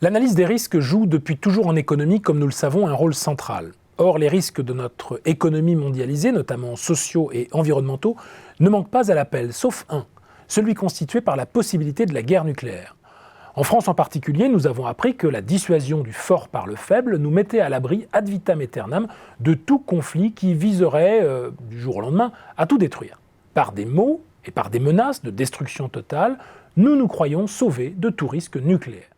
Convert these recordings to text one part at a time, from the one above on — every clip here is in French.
L'analyse des risques joue depuis toujours en économie, comme nous le savons, un rôle central. Or, les risques de notre économie mondialisée, notamment sociaux et environnementaux, ne manquent pas à l'appel, sauf un, celui constitué par la possibilité de la guerre nucléaire. En France en particulier, nous avons appris que la dissuasion du fort par le faible nous mettait à l'abri ad vitam aeternam de tout conflit qui viserait, du jour au lendemain, à tout détruire. Par des mots et par des menaces de destruction totale, nous nous croyons sauvés de tout risque nucléaire.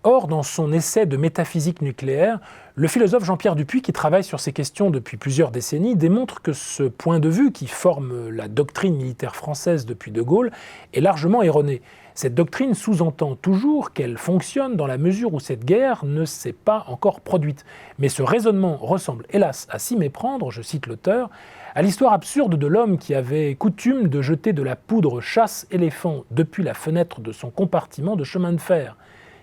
Or, dans son essai de métaphysique nucléaire, le philosophe Jean-Pierre Dupuy, qui travaille sur ces questions depuis plusieurs décennies, démontre que ce point de vue, qui forme la doctrine militaire française depuis De Gaulle, est largement erroné. Cette doctrine sous-entend toujours qu'elle fonctionne dans la mesure où cette guerre ne s'est pas encore produite. Mais ce raisonnement ressemble, hélas, à s'y méprendre, je cite l'auteur, à l'histoire absurde de l'homme qui avait coutume de jeter de la poudre chasse-éléphant depuis la fenêtre de son compartiment de chemin de fer.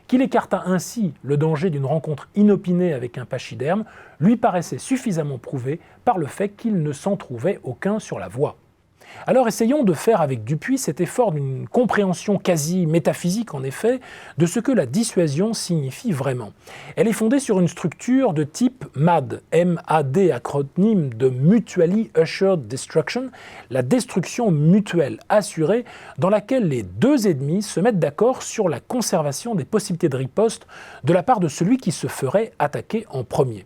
Qu'il écarta ainsi le danger d'une rencontre inopinée avec un pachyderme, lui paraissait suffisamment prouvé par le fait qu'il ne s'en trouvait aucun sur la voie. Alors essayons de faire avec Dupuy cet effort d'une compréhension quasi métaphysique en effet de ce que la dissuasion signifie vraiment. Elle est fondée sur une structure de type MAD, M-A-D, acronyme de Mutually Assured Destruction, la destruction mutuelle assurée dans laquelle les deux ennemis se mettent d'accord sur la conservation des possibilités de riposte de la part de celui qui se ferait attaquer en premier.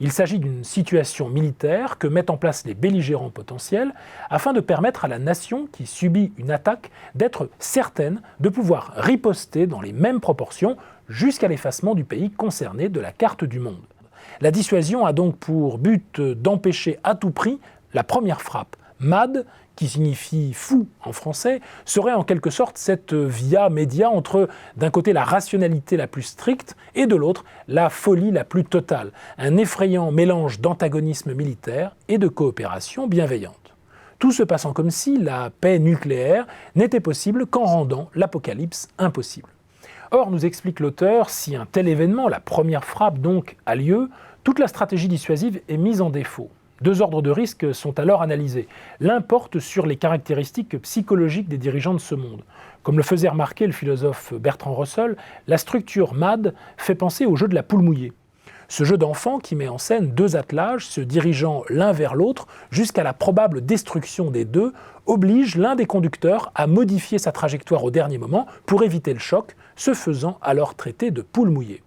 Il s'agit d'une situation militaire que mettent en place les belligérants potentiels afin de permettre à la nation qui subit une attaque d'être certaine de pouvoir riposter dans les mêmes proportions jusqu'à l'effacement du pays concerné de la carte du monde. La dissuasion a donc pour but d'empêcher à tout prix la première frappe. MAD, qui signifie fou en français, serait en quelque sorte cette via média entre d'un côté la rationalité la plus stricte et de l'autre la folie la plus totale, un effrayant mélange d'antagonisme militaire et de coopération bienveillante. Tout se passant comme si la paix nucléaire n'était possible qu'en rendant l'apocalypse impossible. Or, nous explique l'auteur, si un tel événement, la première frappe donc, a lieu, toute la stratégie dissuasive est mise en défaut. Deux ordres de risques sont alors analysés. L'un porte sur les caractéristiques psychologiques des dirigeants de ce monde. Comme le faisait remarquer le philosophe Bertrand Russell, la structure MAD fait penser au jeu de la poule mouillée. Ce jeu d'enfant qui met en scène deux attelages se dirigeant l'un vers l'autre jusqu'à la probable destruction des deux oblige l'un des conducteurs à modifier sa trajectoire au dernier moment pour éviter le choc, se faisant alors traiter de poule mouillée.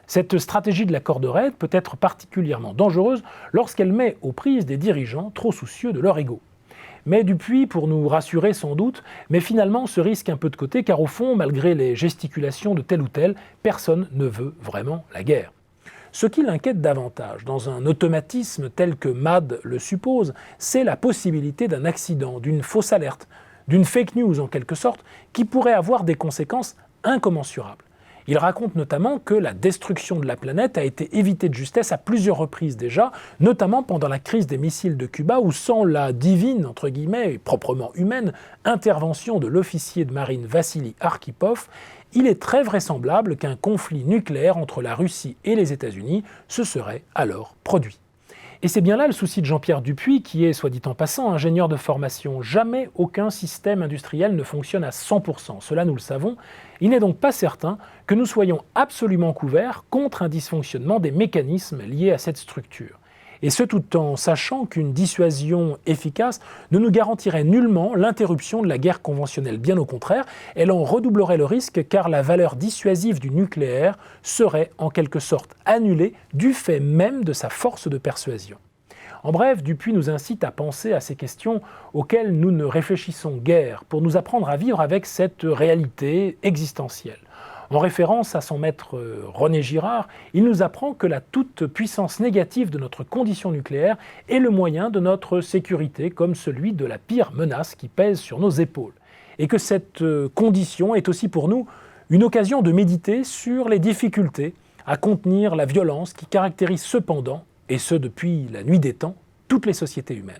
Cette stratégie de la corde raide peut être particulièrement dangereuse lorsqu'elle met aux prises des dirigeants trop soucieux de leur ego. Mais Dupuy, pour nous rassurer sans doute, met finalement ce risque un peu de côté car au fond, malgré les gesticulations de tel ou tel, personne ne veut vraiment la guerre. Ce qui l'inquiète davantage, dans un automatisme tel que MAD le suppose, c'est la possibilité d'un accident, d'une fausse alerte, d'une fake news en quelque sorte, qui pourrait avoir des conséquences incommensurables. Il raconte notamment que la destruction de la planète a été évitée de justesse à plusieurs reprises déjà, notamment pendant la crise des missiles de Cuba où sans la divine, entre guillemets, et proprement humaine, intervention de l'officier de marine Vassili Arkhipov, il est très vraisemblable qu'un conflit nucléaire entre la Russie et les États-Unis se serait alors produit. Et c'est bien là le souci de Jean-Pierre Dupuy, qui est, soit dit en passant, ingénieur de formation. Jamais aucun système industriel ne fonctionne à 100%, cela nous le savons. Il n'est donc pas certain que nous soyons absolument couverts contre un dysfonctionnement des mécanismes liés à cette structure. Et ce tout en sachant qu'une dissuasion efficace ne nous garantirait nullement l'interruption de la guerre conventionnelle. Bien au contraire, elle en redoublerait le risque car la valeur dissuasive du nucléaire serait en quelque sorte annulée du fait même de sa force de persuasion. En bref, Dupuy nous incite à penser à ces questions auxquelles nous ne réfléchissons guère pour nous apprendre à vivre avec cette réalité existentielle. En référence à son maître René Girard, il nous apprend que la toute-puissance négative de notre condition nucléaire est le moyen de notre sécurité comme celui de la pire menace qui pèse sur nos épaules. Et que cette condition est aussi pour nous une occasion de méditer sur les difficultés à contenir la violence qui caractérise cependant, et ce depuis la nuit des temps, toutes les sociétés humaines.